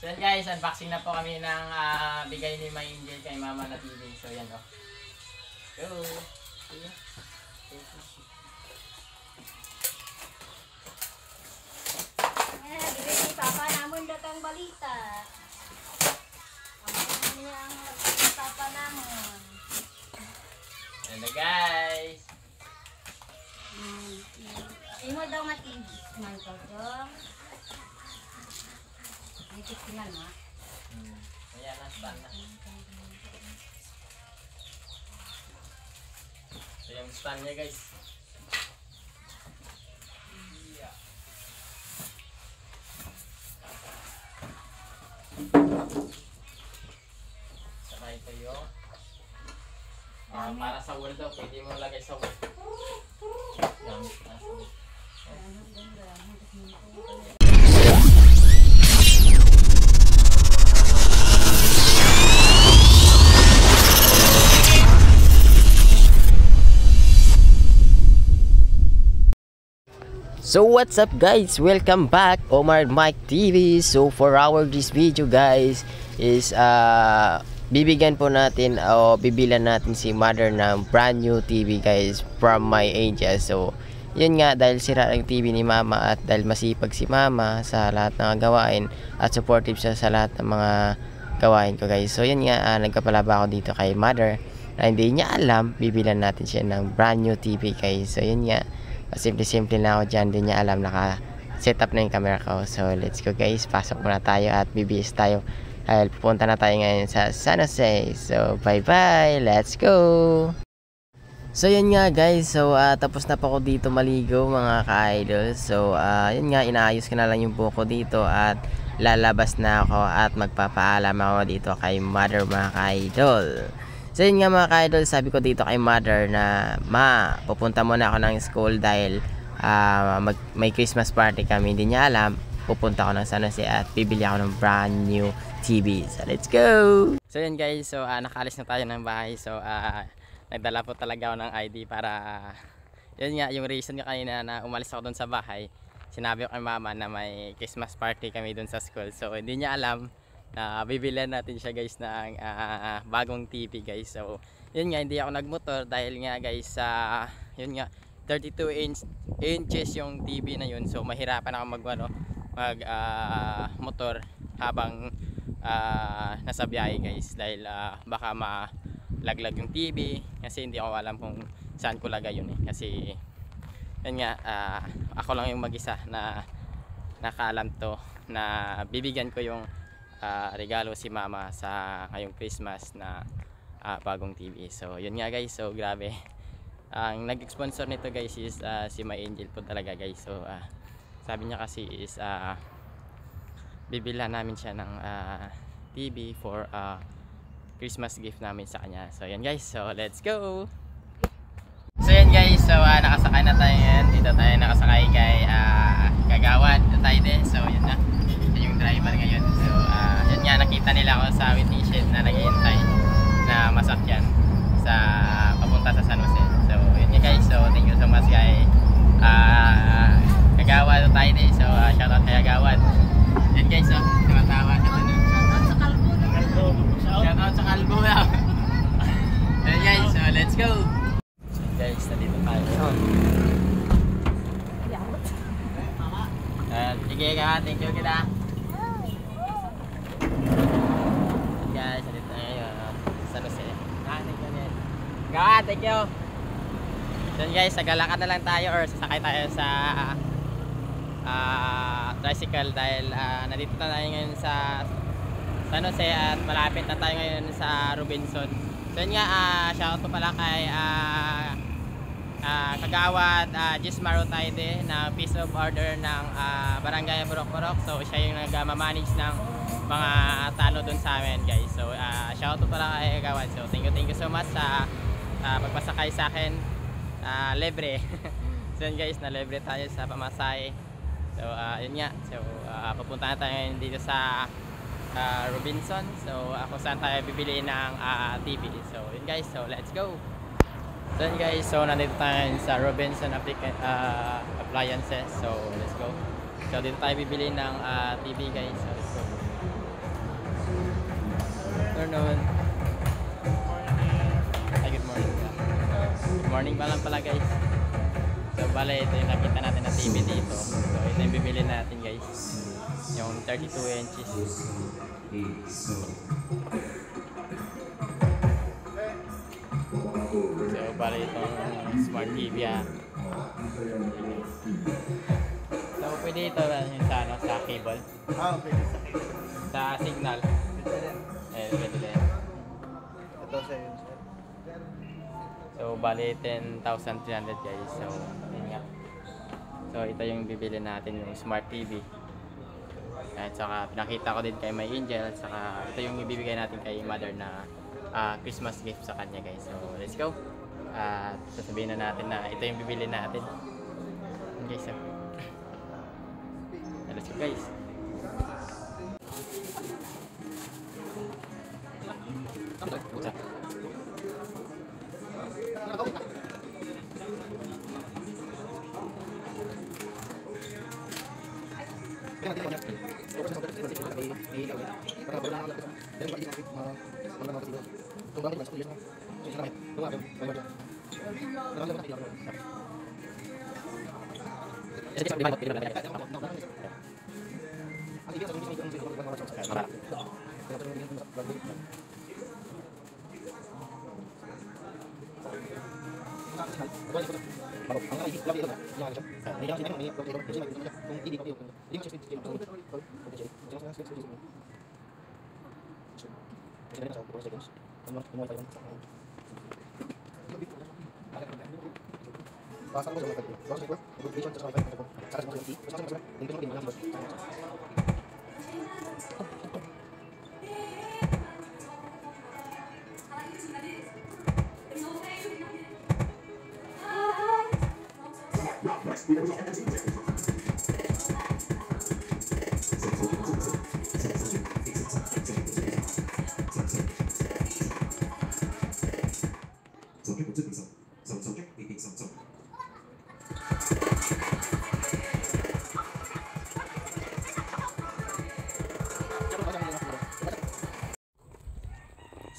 So yan guys, unboxing na po kami ng bigay ni My Angel kay Mama na TV. So yan o. Go! Bigay ni Papa namun datang balita. Ang niya ang Papa namun. Yan na guys! Imo daw mati. Man ko dong. Dito tingnan mo. Ayan na, stand na. So yung stand niya guys. Yeah. Saka ito yung para sa wall daw, pwede mo lagay sa wall. Gamit na sa wall. So what's up guys, welcome back Omar Mike TV. So for our this video guys is bibigyan po natin o bibilan natin si mother ng brand new TV guys from My Angel. So yun nga, dahil sira ang TV ni mama at dahil masipag si mama sa lahat ng gawain at supportive siya sa lahat ng mga gawain ko guys. So yun nga, nagpapalaba ako dito kay mother na hindi niya alam, bibilan natin siya ng brand new TV guys. So yun nga, simple na ako dyan, din niya alam, naka-set up na yung camera ko. So let's go guys, pasok muna tayo at bibis tayo dahil pupunta na tayo ngayon sa San Jose. So bye bye, let's go. So yun nga guys, so tapos na po ako dito maligo mga ka-idol. So yun nga, inaayos ko na lang yung buko dito at lalabas na ako at magpapaalam ako dito kay mother mga ka-idol. So yun nga mga ka-idol, sabi ko dito kay mother na ma, pupunta muna ako ng school dahil may Christmas party kami. Hindi niya alam, pupunta ako ng San Jose at bibili ako ng brand new TV. So let's go! So yun guys, so nakaalis na tayo ng bahay. So nagdala po talaga ako ng ID para yun nga, yung reason nga kanina na umalis ako dun sa bahay, sinabi ko kay mama na may Christmas party kami dun sa school. So hindi niya alam na bibilihan natin siya guys ng bagong TV guys. So yun nga, hindi ako nagmotor dahil nga guys yun nga, 32 inches yung TV na yun. So mahirapan ako mag motor habang nasa biyahe guys dahil baka malaglag yung TV kasi hindi ako alam kung saan ko lagay yun kasi yun nga, ako lang yung mag-isa na nakaalam to na bibigyan ko yung regalo si mama sa ngayong Christmas na bagong TV. So yun nga guys, so grabe, ang nag-sponsor nito guys is si My Angel po talaga guys. So sabi niya kasi is bibilhan namin siya ng TV for Christmas gift namin sa kanya. So yan guys, so let's go. So yan guys, so nakasakay na tayo ngayon. Dito tayo nakasakay kay Kagawad na tayo din. So yun na, yung driver ngayon. So yun nga, nakita nila ako sa waiting shed na naghihintay na masakyan sa papunta sa San Jose. So yun nga guys, so thank you so much kay Kagawad na tayo din. So shoutout kay Kagawad. Yan guys, so tumatawa siya dun. Shoutout sa kalbo daw. Yan guys, so let's go. So guys, nandito tayo. Sige ka, thank you kita. Guys, nandito tayo ngayon San Jose. Thank you guys. Gawa, thank you. So guys, sagalakad na lang tayo or sasakay tayo sa tricycle dahil nandito na tayo ngayon sa San Jose at malapit na tayo ngayon sa Robinson. So yun nga, shoutout po pala kay Kagawad Gismaro Taide na piece of order ng Barangay Burok-Burok. So siya yung nag-manage ng mga talo dun sa amin guys. So shoutout po pala kay Kagawad. So thank you so much sa pagpasakay sa akin, libre. So yun guys, na libre tayo sa pamasahe. So yun nga, so papunta na tayo ngayon dito sa Robinson. So ako saan tayo bibili ng TV. So yun guys, so let's go. So yun guys, so nandito tayo sa Robinson Appliances. So let's go. So dito tayo bibili ng TV guys. So let's go. afternoon. Ay, good morning. Good morning pa lang pala guys. So bale, ito yung nakita natin na TV dito. So ito yung bibili natin guys. Yung 32 inches. So bale itong smart TV So pwede ito yung sa, ano, sa cable. Pwede sa Sa signal. Pwede din. ito sa yun, sir. So bali 10,300 guys. So yun nga. So ito yung bibili natin, yung smart TV. At saka pinakita ko din kay May Angel. At saka ito yung ibibigay natin kay mother na Christmas gift sa kanya guys. So let's go. At sasabihin na natin na ito yung bibili natin. Okay, so let's go guys.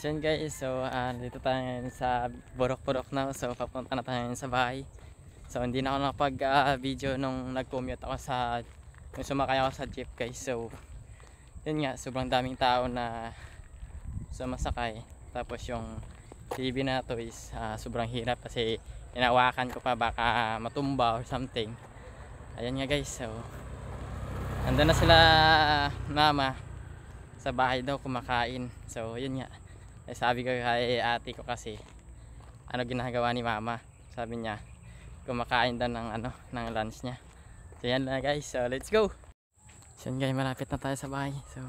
So yun guys, so dito tayo ngayon sa Burok-Burok na. So papunta na tayo sa bahay. So hindi na ako nakapag-video nung nag-commute ako nung sumakay ako sa jeep guys. So yun nga, sobrang daming tao na sumasakay. Tapos yung TV na to is sobrang hirap kasi inawakan ko pa baka matumba or something. Ayan nga guys, so andun na sila mama sa bahay daw kumakain. So yun nga, sabi ko kay ate ko kasi ano ginagawa ni mama, sabi niya kumakain daw ng ng lunch niya. So yan na guys, so let's go. So yun guys, malapit na tayo sa bahay. So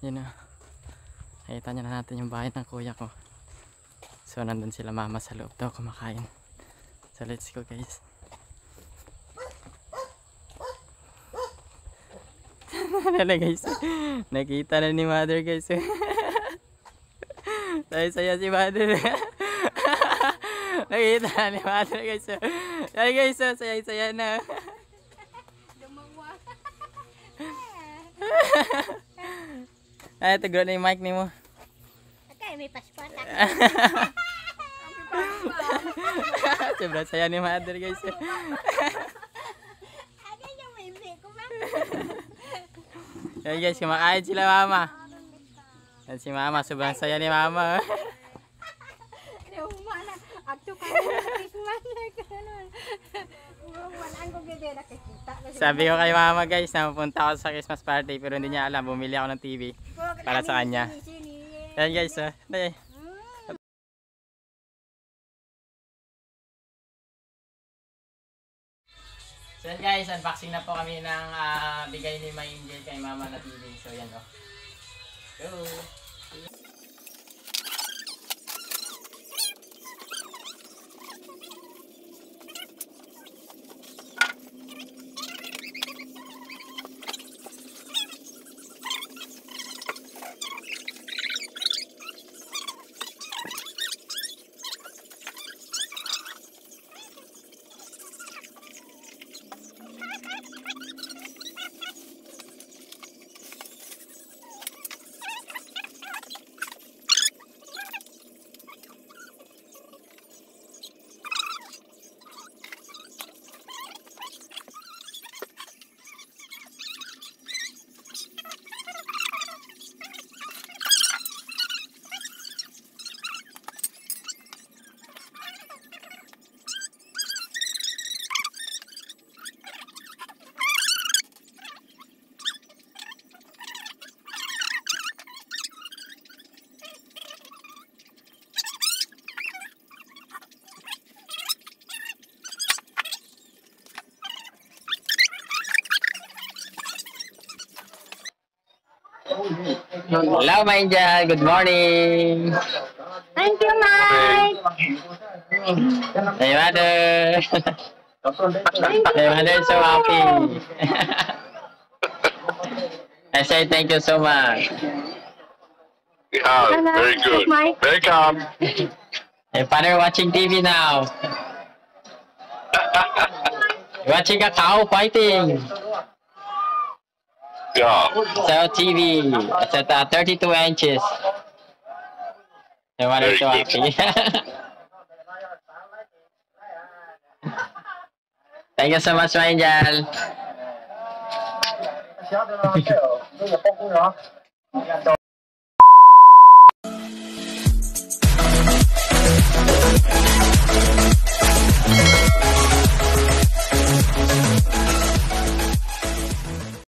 yun na, nakita niyo na natin yung bahay ng kuya ko. So nandun sila mama sa loob daw kumakain. So let's go guys. Ano guys, nakita na ni mother guys. Saya si mother. Nakita na ni mother guys. Ay guys, saya na. Lumawa. Ay, tagro na yung mic ni mo. Okay, may passport ako. Sobrang saya ni mother guys. Ano yung may ko ba? Ay guys, kumakain sila mama. Yan si mama, sobrang saya ni mama. Lumana, agto ka na Christmas na gano'n. Walaan ko gede nakikita. Sabi ko kay mama guys, na pupunta ako sa Christmas party pero hindi niya alam, bumili ako ng TV para sa kanya. Yan guys, dahil. So yan guys, unboxing na po kami ng bigay ni May Angel kay mama na TV. So yan o. Go! Hello, my angel. Good morning. Thank you, Mike. Hey, mother. Hey, mother is so happy. I say thank you so much. Yeah, very good. Mike. Welcome. Hey, father, watching TV now. Watching a cow fighting. Yeah. So TV. It's at 32 inches. Hey, mother is so Very happy. Thank you so much, my angel.